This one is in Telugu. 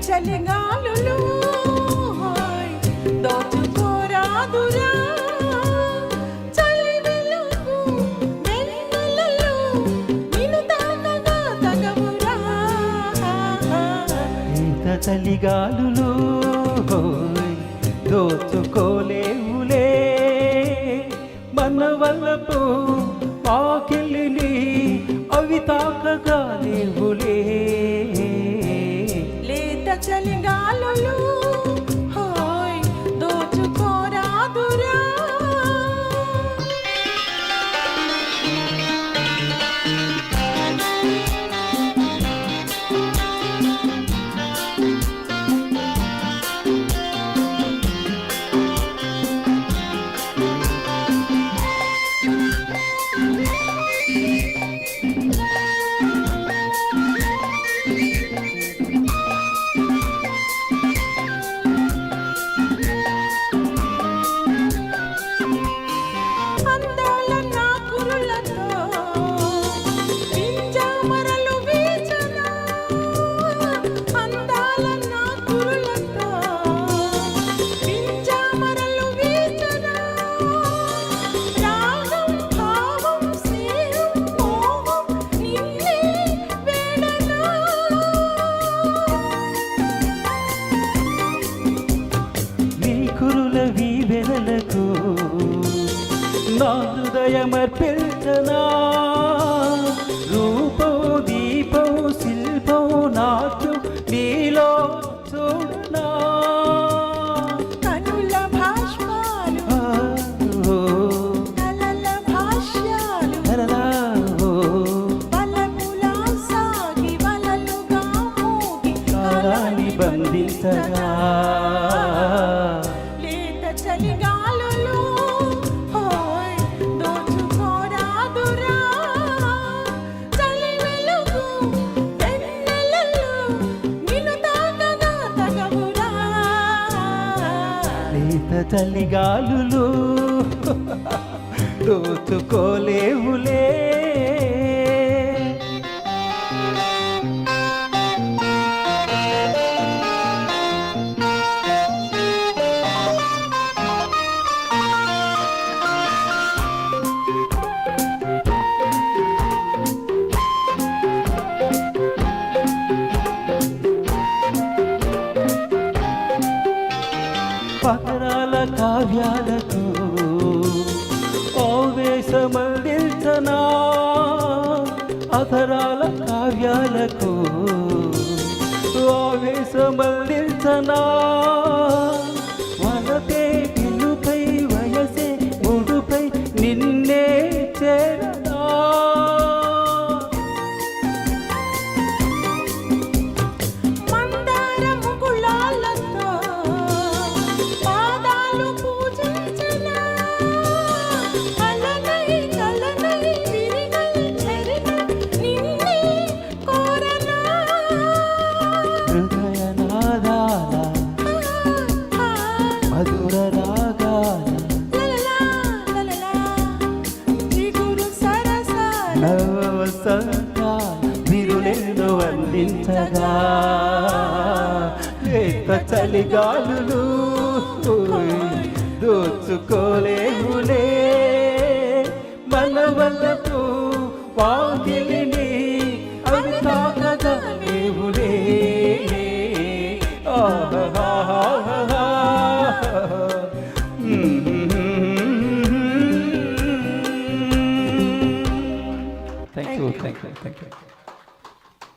చలిగాలులు దోచుకోరాదురా చలి వెలుగు వెన్నెలలు నిన్ను తాకగా తగవురా ఇంత చలిగాలులు దోచుకోలేవులే మన వల్లపు ఆకిలిని అవి తాకగా లేవులే లేత చలిగాలులు దోచుకోరాదురా వీవెనలకు నా హృదయమర్పించనా రూపం దీపం శిల్పం నాట్యం నీలో చూడనా కనుల భాష్పాలు కలల భాష్యాలు వలపులా సాగి వలలుగా మూగి కాలాన్ని బంధించగా చలిగాలులు దోచుకోరాదురా చలి వెలుగు వెన్నెలలు నిన్ను తాకగా తగవురా లేత చలిగాలులు దోచుకోలేవులే పతరాల కావ్యాలతో ఆవేశమందించనా అధరాల కావ్యాలకు ఆవేశమందించనా వలతే పిలుపై వయసే ముడుపై నిన్నే చేరనా మధుర రాగాల నవవసంతాల విరులెన్నో అందించగా లేత చలిగాలులు దోచుకోలేవులే మన వల్లపు వాకిలిని